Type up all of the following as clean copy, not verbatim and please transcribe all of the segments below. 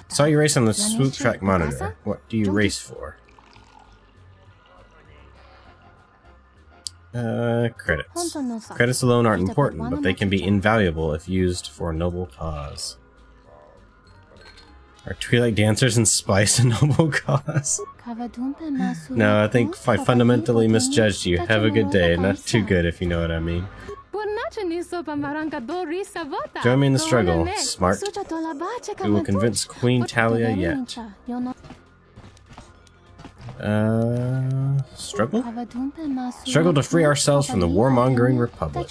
Saw you race on the swoop track monitor. What do you race for? Credits. Credits alone aren't important, but they can be invaluable if used for a noble cause. Are Twilight dancers and spice a noble cause? No, I think I fundamentally misjudged you. Have a good day. Not too good, if you know what I mean. Join me in the struggle, Smart. We will convince Queen Talia yet. Struggle? Struggle to free ourselves from the warmongering Republic.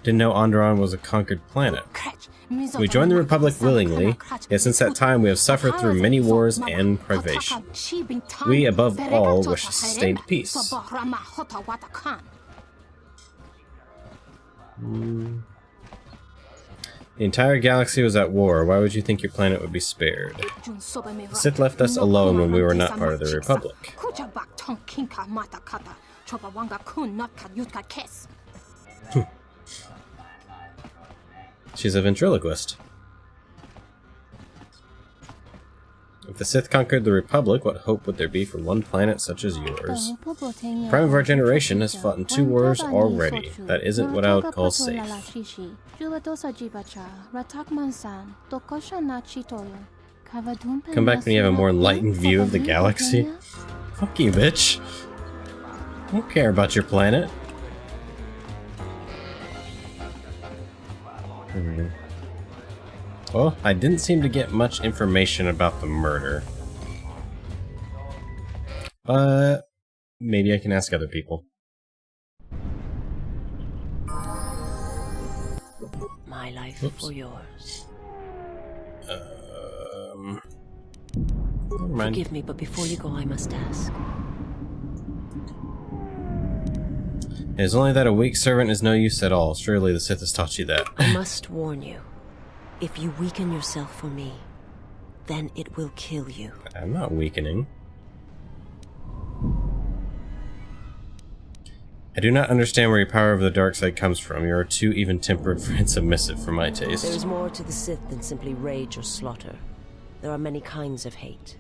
Didn't know Onderon was a conquered planet. We joined the Republic willingly, yet since that time we have suffered through many wars and privation. We, above all, wish to sustain peace. The entire galaxy was at war. Why would you think your planet would be spared? The Sith left us alone when we were not part of the Republic. She's a ventriloquist. If the Sith conquered the Republic, what hope would there be for one planet such as yours? The prime of our generation has fought in 2 wars already. That isn't what I would call safe. Come back when you have a more enlightened view of the galaxy. Fuck you, bitch. I don't care about your planet. Well, I didn't seem to get much information about the murder. But maybe I can ask other people. My life for yours. Never mind. Forgive me, but before you go, I must ask. It is only that a weak servant is no use at all. Surely the Sith has taught you that. I must warn you. If you weaken yourself for me, then it will kill you. I'm not weakening. I do not understand where your power over the dark side comes from. You are too even-tempered and submissive for my taste. There is more to the Sith than simply rage or slaughter. There are many kinds of hate,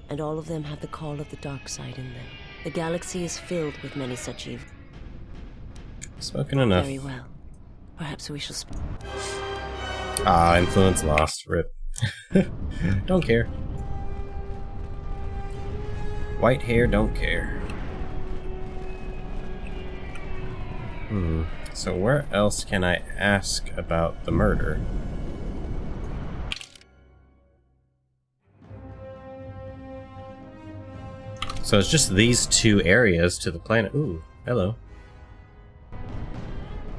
and all of them have the call of the dark side in them. The galaxy is filled with many such evil. Spoken enough. Very well. Perhaps we shall speak. Ah, influence lost. Rip. Don't care. White hair, don't care. So where else can I ask about the murder? So it's just these 2 areas to the planet. Ooh, hello.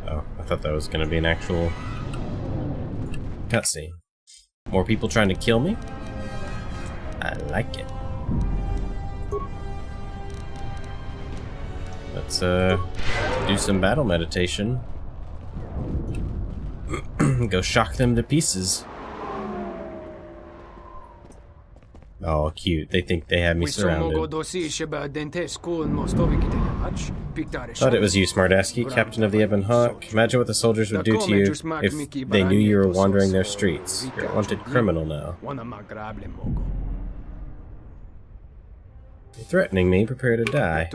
Oh, I thought that was gonna be an actual cutscene. More people trying to kill me? I like it. Let's do some battle meditation. Go shock them to pieces. Oh, cute. They think they have me surrounded. Thought it was you, SmartASCII, captain of the Ebon Hawk. Imagine what the soldiers would do to you if they knew you were wandering their streets. You're a wanted criminal now. You're threatening me, prepare to die.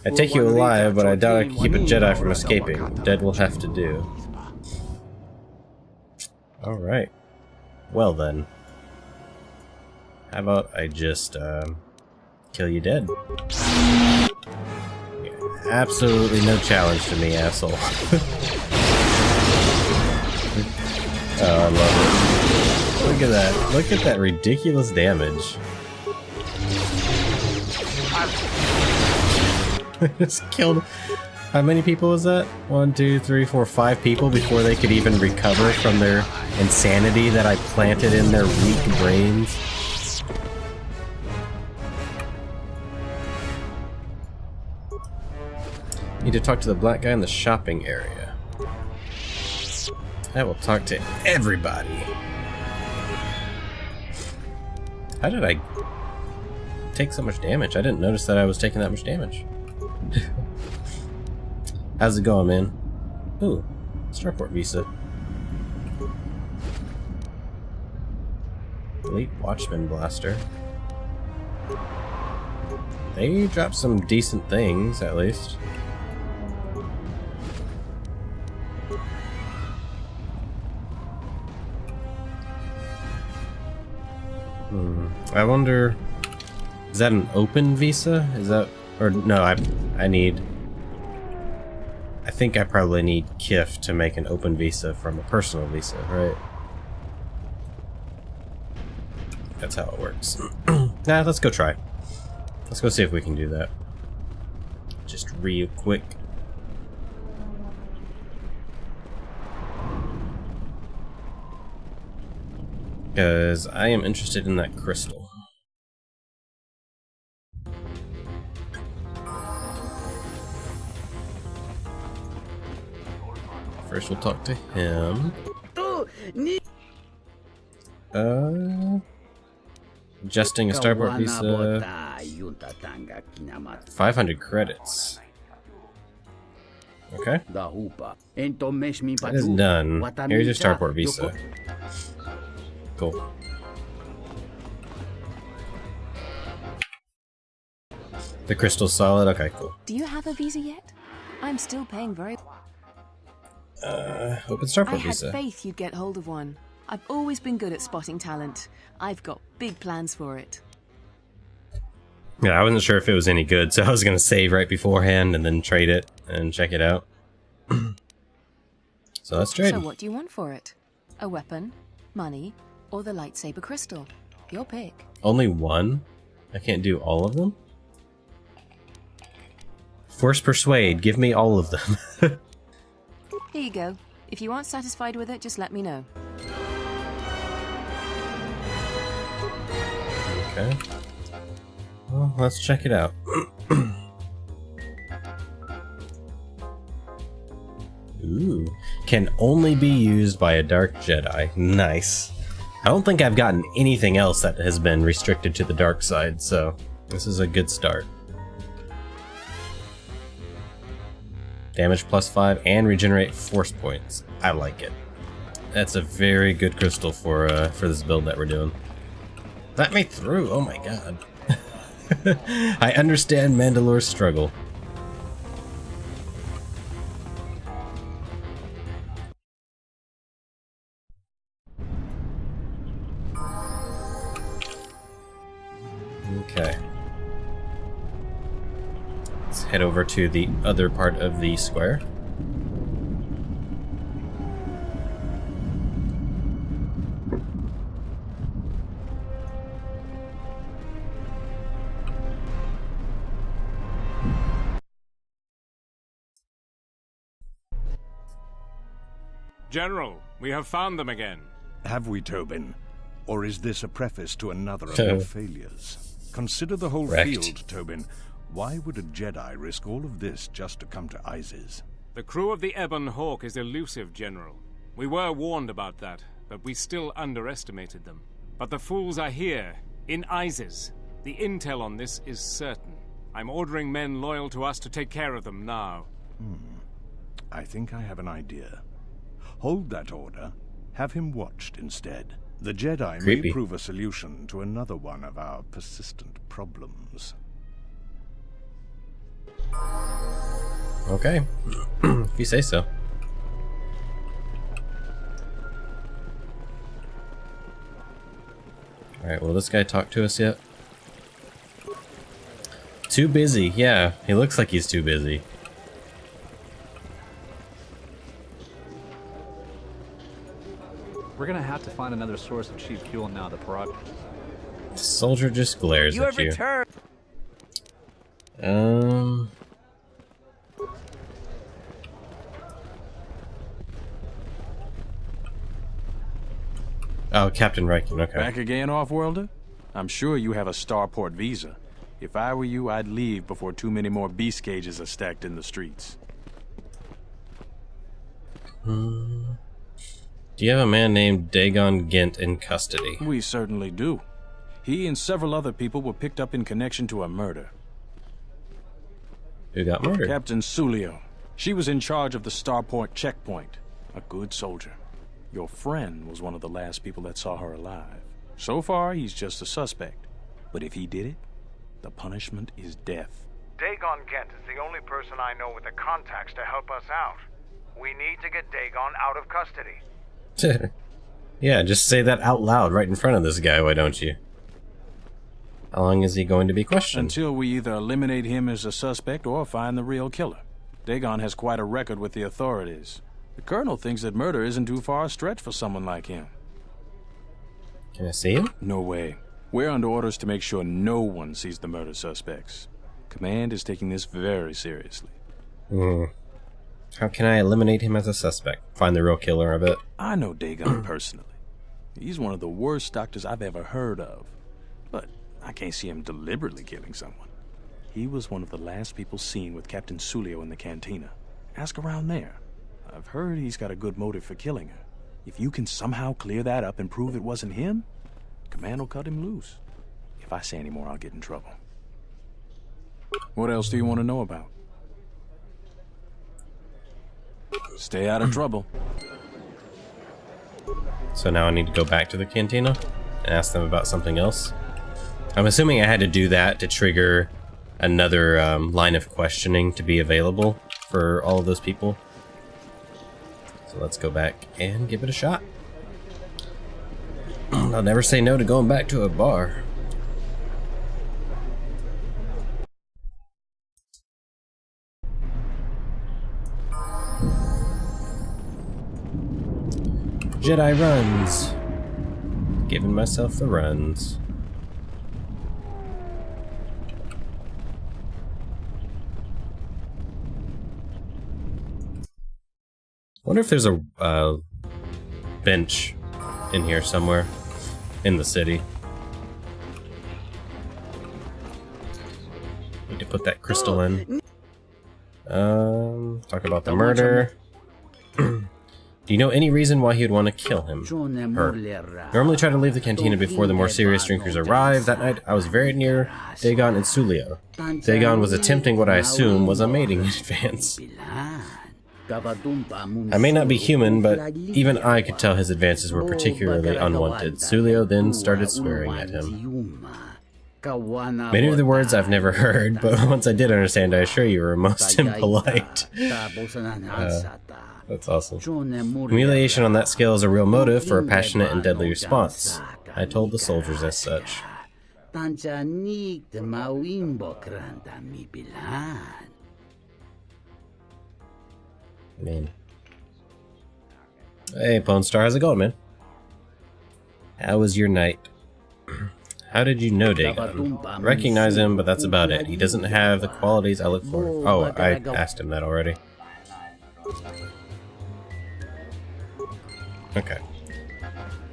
I'd take you alive, but I doubt I can keep a Jedi from escaping. Dead will have to do. Alright. Well then. How about I just, kill you dead? Yeah, absolutely no challenge to me, asshole. Oh, I love it. Look at that. Look at that ridiculous damage. I just killed... How many people was that? 1, 2, 3, 4, 5 people before they could even recover from their insanity that I planted in their weak brains. Need to talk to the black guy in the shopping area. I will talk to everybody. How did I take so much damage? I didn't notice that I was taking that much damage. How's it going, man? Ooh, Starport visa. Elite Watchman Blaster. They dropped some decent things, at least. I wonder, is that an open visa? Is that, or no, I think I probably need KIF to make an open visa from a personal visa, right? That's how it works. Nah, let's go try. Let's go see if we can do that. Just real quick. Because I am interested in that crystal. First we'll talk to him. Adjusting a starport visa. 500 credits. Okay. That is done. Here's your starport visa. Cool. The crystal's solid. Okay, cool. Do you have a visa yet? I'm still paying very... Open starport visa. I had faith you'd get hold of one. I've always been good at spotting talent. I've got big plans for it. Yeah, I wasn't sure if it was any good, so I was gonna save right beforehand and then trade it and check it out. So let's trade. So what do you want for it? A weapon, money, or the lightsaber crystal? Your pick. Only one? I can't do all of them? Force persuade, give me all of them. Here you go. If you aren't satisfied with it, just let me know. Okay. Well, let's check it out. Ooh. Can only be used by a Dark Jedi. Nice. I don't think I've gotten anything else that has been restricted to the dark side, so this is a good start. Damage +5 and regenerate force points. I like it. That's a very good crystal for this build that we're doing. Let me through! Oh my god. I understand Mandalore's struggle. Okay. Let's head over to the other part of the square. General, we have found them again. Have we, Tobin? Or is this a preface to another of your failures? Consider the whole field, Tobin. Why would a Jedi risk all of this just to come to Isis? The crew of the Ebon Hawk is elusive, General. We were warned about that, but we still underestimated them. But the fools are here, in Isis. The intel on this is certain. I'm ordering men loyal to us to take care of them now. I think I have an idea. Hold that order. Have him watched instead. The Jedi may prove a solution to another one of our persistent problems. Okay. If you say so. Alright, will this guy talk to us yet? Too busy. Yeah, he looks like he's too busy. We're gonna have to find another source of cheap fuel now. The project. The soldier just glares at you. Oh, Captain Riken, okay. Back again, Off-Worlder? I'm sure you have a starport visa. If I were you, I'd leave before too many more beast cages are stacked in the streets. Do you have a man named Dagon Gent in custody? We certainly do. He and several other people were picked up in connection to a murder. Who got murdered? Captain Sulio. She was in charge of the starport checkpoint. A good soldier. Your friend was one of the last people that saw her alive. So far, he's just a suspect. But if he did it, the punishment is death. Dagon Kent is the only person I know with the contacts to help us out. We need to get Dagon out of custody. Yeah, just say that out loud right in front of this guy, why don't you? How long is he going to be questioned? Until we either eliminate him as a suspect or find the real killer. Dagon has quite a record with the authorities. The Colonel thinks that murder isn't too far a stretch for someone like him. Can I see him? No way. We're under orders to make sure no one sees the murder suspects. Command is taking this very seriously. How can I eliminate him as a suspect? Find the real killer of it? I know Dagon personally. He's one of the worst doctors I've ever heard of. But I can't see him deliberately killing someone. He was one of the last people seen with Captain Sulio in the cantina. Ask around there. I've heard he's got a good motive for killing her. If you can somehow clear that up and prove it wasn't him, Command will cut him loose. If I say any more, I'll get in trouble. What else do you want to know about? Stay out of trouble. So now I need to go back to the cantina and ask them about something else. I'm assuming I had to do that to trigger another line of questioning to be available for all of those people. So let's go back and give it a shot. I'll never say no to going back to a bar. Jedi runs. Giving myself the runs. Wonder if there's a bench in here somewhere in the city. Need to put that crystal in. Talk about the murder. Do you know any reason why he would want to kill him? Her. Normally try to leave the cantina before the more serious drinkers arrive. That night, I was very near Dagon and Sulio. Dagon was attempting what I assume was a mating advance. I may not be human, but even I could tell his advances were particularly unwanted. Sulio then started swearing at him. Many of the words I've never heard, but once I did understand, I assure you were most impolite. That's awesome. Humiliation on that scale is a real motive for a passionate and deadly response. I told the soldiers as such. Man. Hey, Pone Star, how's it going, man? How was your night? How did you know Dagon? Recognize him, but that's about it. He doesn't have the qualities I look for. Oh, I asked him that already. Okay.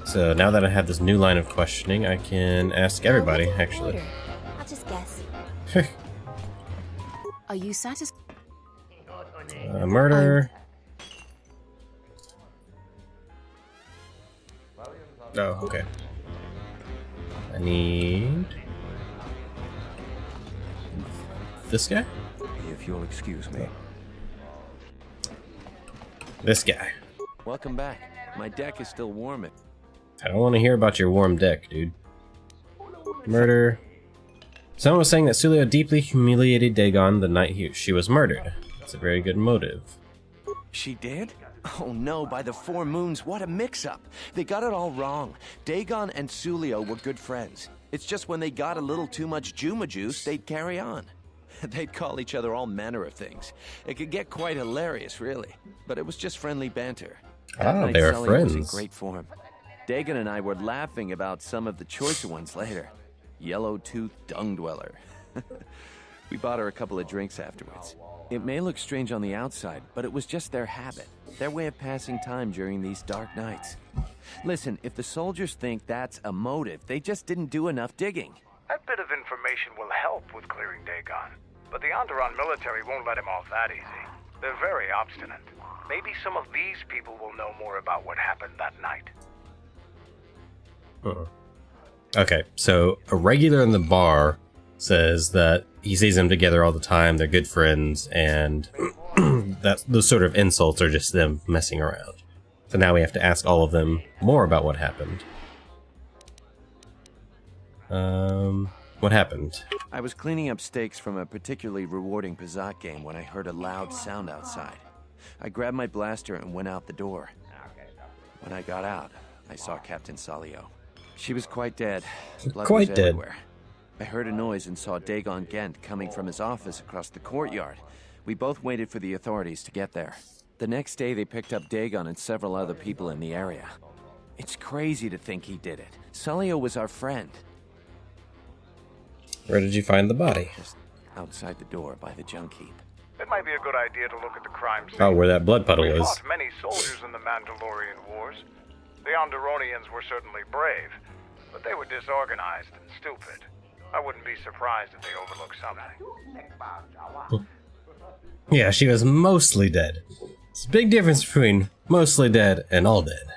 So now that I have this new line of questioning, I can ask everybody, actually. I'll just guess. Are you satisfied? Murder. Oh, okay. I need this guy? If you'll excuse me. This guy. Welcome back. My deck is still warm. I don't want to hear about your warm deck, dude. Murder. Someone was saying that Sulio deeply humiliated Dagon the night she was murdered. That's a very good motive. She did? Oh no, by the 4 moons, what a mix-up. They got it all wrong. Dagon and Sulio were good friends. It's just when they got a little too much Juma juice, they'd carry on. They'd call each other all manner of things. It could get quite hilarious, really. But it was just friendly banter. Ah, they were friends. Was in great form. Dagon and I were laughing about some of the choicer ones later. Yellow-toothed dung dweller. We bought her a couple of drinks afterwards. It may look strange on the outside, but it was just their habit, their way of passing time during these dark nights. Listen, if the soldiers think that's a motive, they just didn't do enough digging. That bit of information will help with clearing Dagon, but the Onderon military won't let him off that easy. They're very obstinate. Maybe some of these people will know more about what happened that night. Okay, so a regular in the bar says that he sees them together all the time, they're good friends, and that those sort of insults are just them messing around. So now we have to ask all of them more about what happened. What happened? I was cleaning up stakes from a particularly rewarding Pizat game when I heard a loud sound outside. I grabbed my blaster and went out the door. When I got out, I saw Captain Salio. She was quite dead. Blood Quite was dead. everywhere. I heard a noise and saw Dagon Gent coming from his office across the courtyard. We both waited for the authorities to get there. The next day, they picked up Dagon and several other people in the area. It's crazy to think he did it. Salio was our friend. Where did you find the body? Just outside the door by the junk heap. It might be a good idea to look at the crime scene. Oh, where that blood puddle We is. fought many soldiers in the Mandalorian Wars. The Onderonians were certainly brave, but they were disorganized and stupid. I wouldn't be surprised if they overlooked something. Yeah, she was mostly dead. It's a big difference between mostly dead and all dead.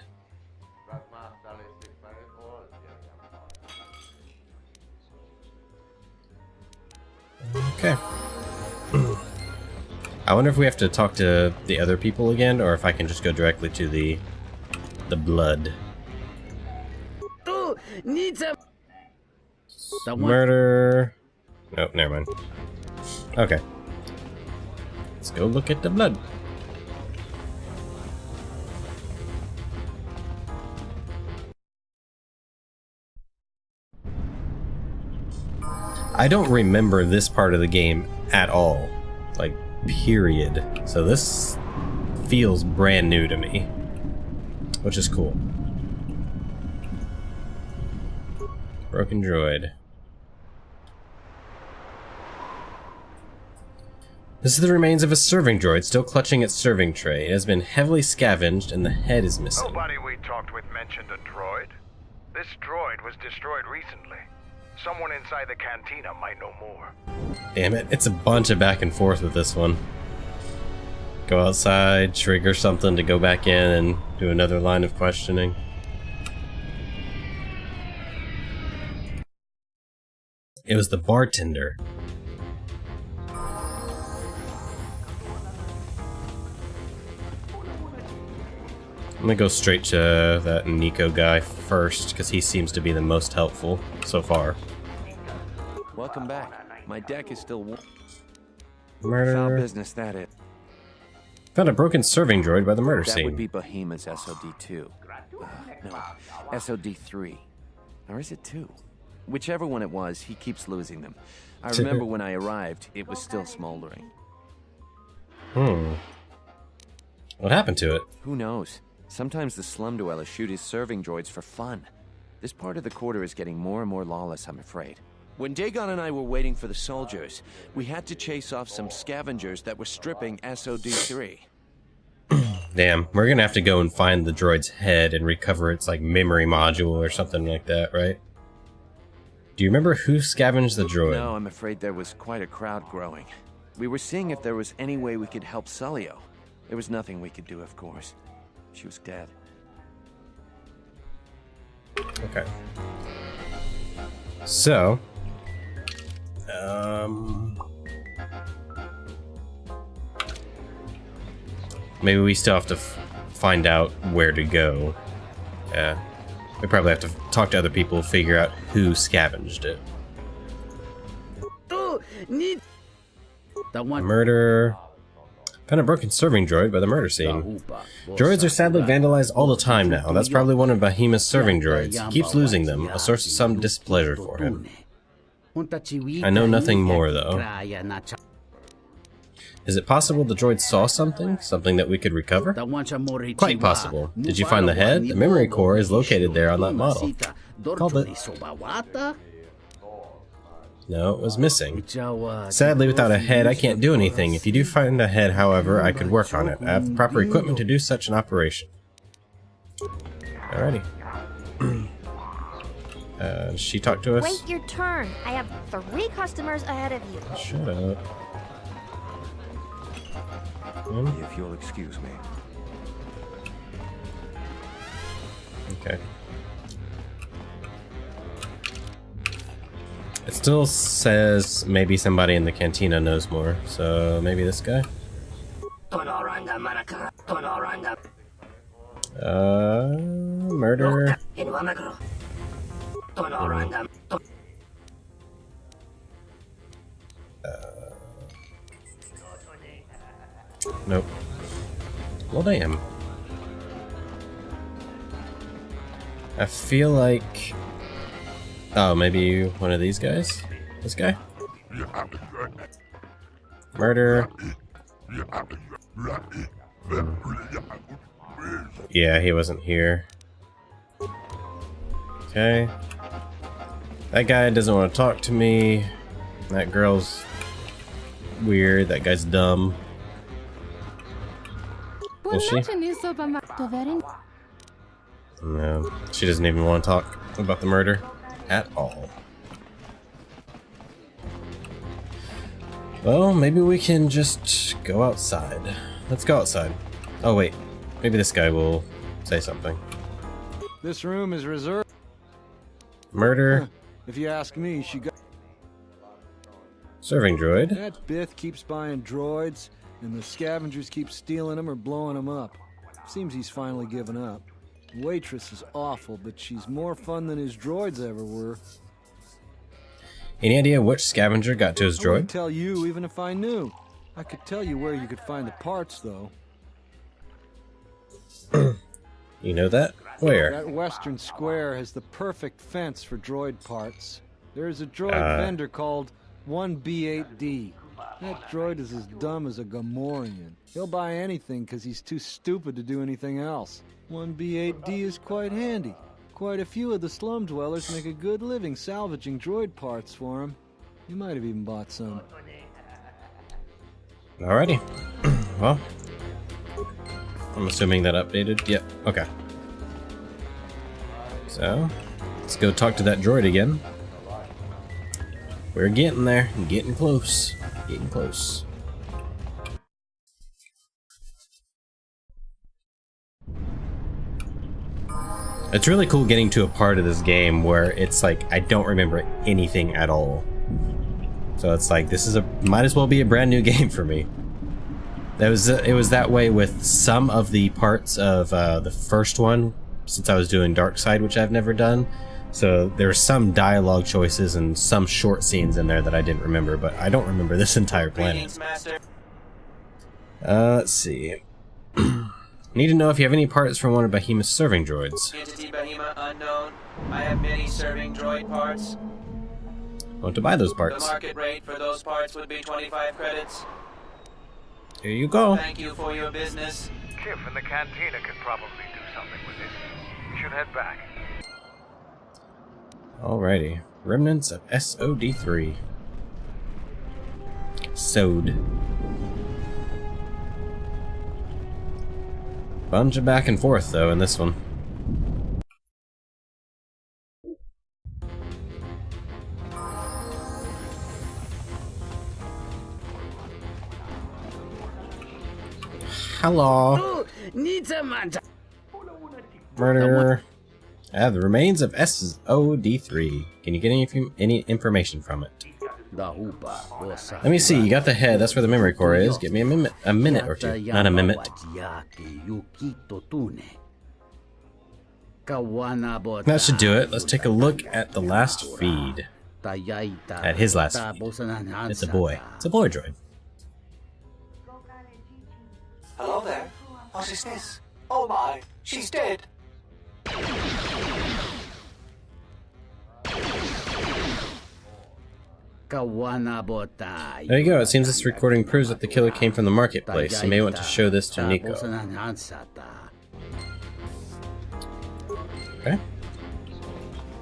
Okay. I wonder if we have to talk to the other people again, or if I can just go directly to the blood. Murder. Oh, never mind. Okay. Let's go look at the blood. I don't remember this part of the game at all. Like, period. So this feels brand new to me, which is cool. Broken droid. This is the remains of a serving droid still clutching its serving tray. It has been heavily scavenged and the head is missing. Nobody we talked with mentioned a droid. This droid was destroyed recently. Someone inside the cantina might know more. Damn it, it's a bunch of back and forth with this one. Go outside, trigger something to go back in and do another line of questioning. It was the bartender. I'm gonna go straight to that Nico guy first, because he seems to be the most helpful so far. Welcome back. My deck is still warm. Murder. Foul business, that is. Found a broken serving droid by the murder That scene. would be Behemoth's SOD-2. No, SOD-3. Or is it 2? Whichever one it was, he keeps losing them. I remember when I arrived, it was still smoldering. What happened to it? Who knows? Sometimes the slum dwellers shoot his serving droids for fun. This part of the quarter is getting more and more lawless, I'm afraid. When Dagon and I were waiting for the soldiers, we had to chase off some scavengers that were stripping SOD-3. Damn, we're gonna have to go and find the droid's head and recover its, like, memory module or something like that, right? Do you remember who scavenged the droid? No, I'm afraid there was quite a crowd growing. We were seeing if there was any way we could help Salio. There was nothing we could do, of course. She was dead. Okay. So, maybe we still have to find out where to go. Yeah. We probably have to talk to other people, figure out who scavenged it. Murder. Found a broken serving droid by the murder scene. Droids are sadly vandalized all the time now. That's probably one of Behemoth's serving droids. He keeps losing them, a source of some displeasure for him. I know nothing more, though. Is it possible the droid saw something? Something that we could recover? Quite possible. Did you find the head? The memory core is located there on that model. Called it. No, it was missing. Sadly, without a head, I can't do anything. If you do find a head, however, I could work on it. I have the proper equipment to do such an operation. Alrighty. She talked to us? Wait your turn. I have 3 customers ahead of you. Shut up. If you'll excuse me. Okay. It still says maybe somebody in the cantina knows more, so maybe this guy? Murder. Nope. Well, damn. I feel like... Oh, maybe one of these guys? This guy? Murder. Yeah, he wasn't here. Okay. That guy doesn't want to talk to me. That girl's weird. That guy's dumb. Is she? No, she doesn't even want to talk about the murder at all. Well, maybe we can just go outside. Let's go outside. Oh wait, maybe this guy will say something. This room is reserved. Murder. If you ask me, she got... Serving droid. That Bith keeps buying droids, and the scavengers keep stealing them or blowing them up. Seems he's finally given up. The waitress is awful, but she's more fun than his droids ever were. Any idea which scavenger got to his I wouldn't droid? tell you even if I knew. I could tell you where you could find the parts, though. You know that? Where? That western square has the perfect fence for droid parts. There is a droid vendor called 1B8D. That droid is as dumb as a Gamorrean. He'll buy anything because he's too stupid to do anything else. 1B8D is quite handy. Quite a few of the slum dwellers make a good living salvaging droid parts for him. You might have even bought some. Alrighty. Well, I'm assuming that updated. Yep, okay. So, let's go talk to that droid again. We're getting there. Getting close. Getting close. It's really cool getting to a part of this game where it's like, I don't remember anything at all. So it's like, this is might as well be a brand new game for me. It was that way with some of the parts of the first one, since I was doing Dark Side, which I've never done. So there's some dialogue choices and some short scenes in there that I didn't remember, but I don't remember this entire planet. Let's see. Need to know if you have any parts from one of Behemoth's serving droids. Entity Behemoth unknown. I have many serving droid parts. Want to buy those parts? The market rate for those parts would be 25 credits. Here you go. Thank you for your business. Kip in the cantina could probably do something with this. We should head back. Alrighty. Remnants of SOD3. SOD. Bunch of back and forth, though, in this one. Hello. Murder. I have the remains of SOD3. Can you get any information from it? Let me see. You got the head. That's where the memory core is. Give me a minute or two. Not a mimit. That should do it. Let's take a look at the last feed. At his last feed. It's a boy. It's a boy droid. Hello there. What is this? Oh my, she's dead. There you go. It seems this recording proves that the killer came from the marketplace. You may want to show this to Nico. Okay.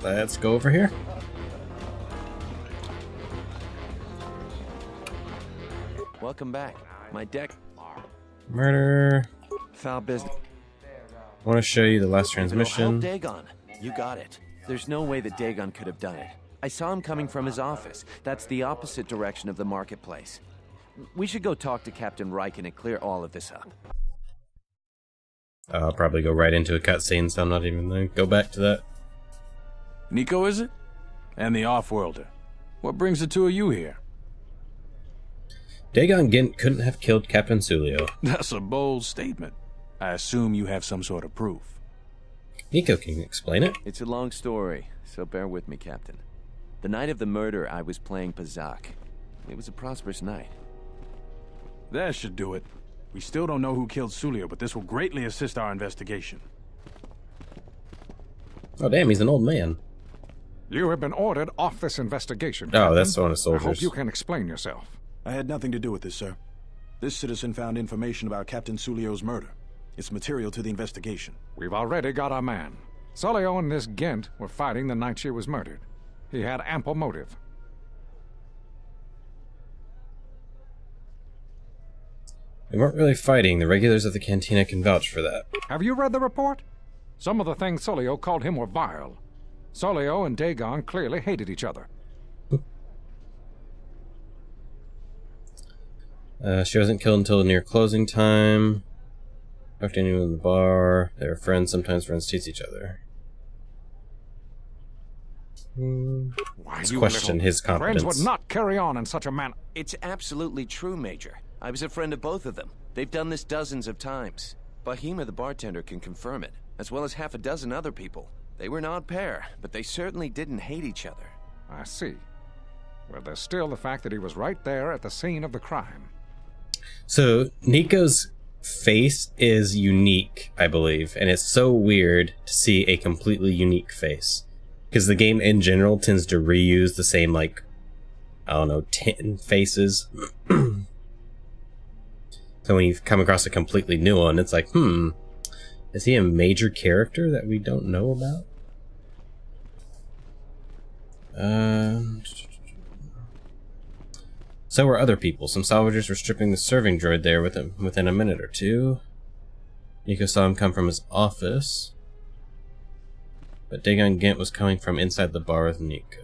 Let's go over here. Welcome back. My deck. Murder. Foul business. I want to show you the last transmission. Dagon. You got it. There's no way that Dagon could have done it. I saw him coming from his office. That's the opposite direction of the marketplace. We should go talk to Captain Riken and clear all of this up. I'll probably go right into a cutscene, so I'm not even going to go back to that. Nico, is it? And the Offworlder. What brings the two of you here? Dagon Gint couldn't have killed Captain Sulio. That's a bold statement. I assume you have some sort of proof. Nico can explain it. It's a long story, so bear with me, Captain. The night of the murder, I was playing Pazak. It was a prosperous night. That should do it. We still don't know who killed Sulio, but this will greatly assist our investigation. Oh, damn, he's an old man. You have been ordered off this investigation, Oh, Captain. that's one of the soldiers. I hope you can explain yourself. I had nothing to do with this, sir. This citizen found information about Captain Sulio's murder. It's material to the investigation. We've already got our man. Sulio and this Ghent were fighting the night she was murdered. He had ample motive. They weren't really fighting. The regulars at the cantina can vouch for that. Have you read the report? Some of the things Sulio called him were vile. Sulio and Dagon clearly hated each other. She wasn't killed until near closing time. Talked to anyone in the bar. They were friends. Sometimes friends tease each other. Let's question his competence. Friends would not carry on in such a manner. It's absolutely true, Major. I was a friend of both of them. They've done this dozens of times. Bahima, the bartender, can confirm it, as well as half a dozen other people. They were an odd pair, but they certainly didn't hate each other. I see. Well, there's still the fact that he was right there at the scene of the crime. So, Nico's face is unique, I believe, and it's so weird to see a completely unique face. Because the game in general tends to reuse the same, like, I don't know, 10 faces. So when you come across a completely new one, it's like, is he a major character that we don't know about? So were other people. Some salvagers were stripping the serving droid there within a minute or two. Nico saw him come from his office. But Dagon Ghent was coming from inside the bar with Nico.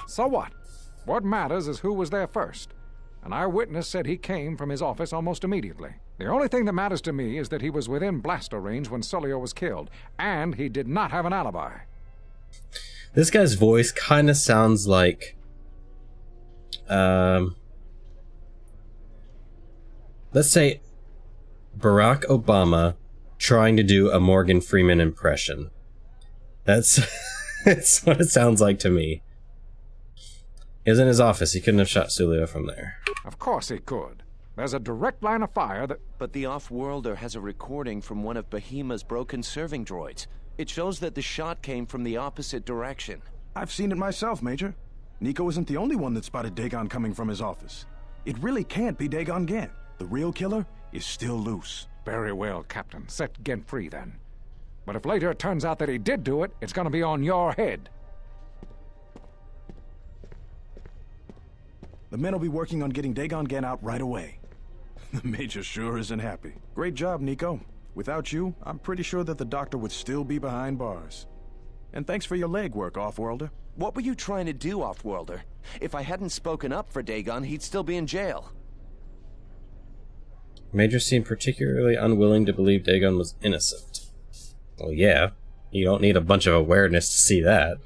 So what? What matters is who was there first. An eyewitness said he came from his office almost immediately. The only thing that matters to me is that he was within blaster range when Sulio was killed, and he did not have an alibi. This guy's voice kind of sounds like... let's say Barack Obama trying to do a Morgan Freeman impression. That's what it sounds like to me. He was in his office. He couldn't have shot Sulio from there. Of course he could. There's a direct line of fire that... But the off-worlder has a recording from one of Bahima's broken serving droids. It shows that the shot came from the opposite direction. I've seen it myself, Major. Nico isn't the only one that spotted Dagon coming from his office. It really can't be Dagon Ghent. The real killer is still loose. Very well, Captain. Set Ghent free, then. But if later it turns out that he did do it, it's gonna be on your head. The men will be working on getting Dagon Ghent out right away. The Major sure isn't happy. Great job, Nico. Without you, I'm pretty sure that the Doctor would still be behind bars. And thanks for your legwork, Off-Worlder. What were you trying to do, Off-Worlder? If I hadn't spoken up for Dagon, he'd still be in jail. Major seemed particularly unwilling to believe Dagon was innocent. Well, yeah. You don't need a bunch of awareness to see that.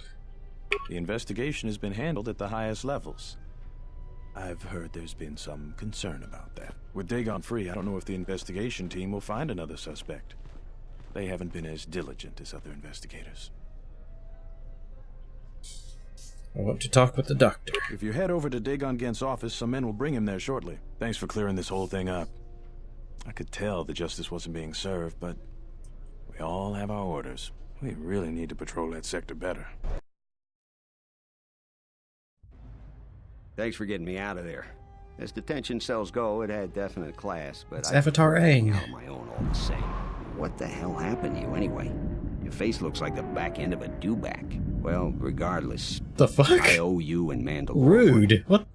The investigation has been handled at the highest levels. I've heard there's been some concern about that. With Dagon free, I don't know if the investigation team will find another suspect. They haven't been as diligent as other investigators. I want to talk with the Doctor. If you head over to Dagon Ghent's office, some men will bring him there shortly. Thanks for clearing this whole thing up. I could tell the justice wasn't being served, but we all have our orders. We really need to patrol that sector better. Thanks for getting me out of there. As detention cells go, it had definite class, but it's Avatar Aang. Out on my own all the same. What the hell happened to you anyway? Your face looks like the back end of a dewback. Well, regardless. The fuck? I owe you and Mandalore. Rude. What?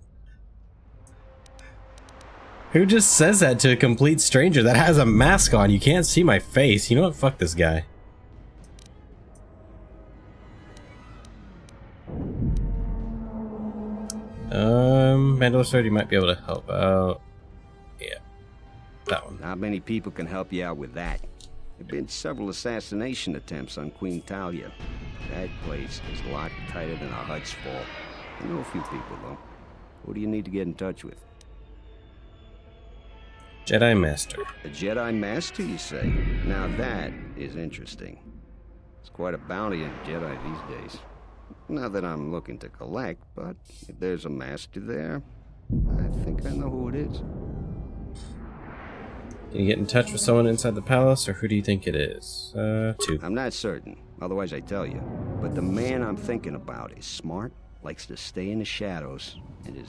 Who just says that to a complete stranger that has a mask on? You can't see my face. You know what? Fuck this guy. Mandalore said you might be able to help out. Yeah. That one. Not many people can help you out with that. There have been several assassination attempts on Queen Talia. That place is a lot tighter than a Hut's fall. I know a few people, though. Who do you need to get in touch with? Jedi Master. A Jedi Master, you say? Now that is interesting. It's quite a bounty on Jedi these days. Not that I'm looking to collect, but if there's a master there, I think I know who it is. Can you get in touch with someone inside the palace, or who do you think it is? 2. I'm not certain, otherwise I'd tell you. But the man I'm thinking about is smart, likes to stay in the shadows, and is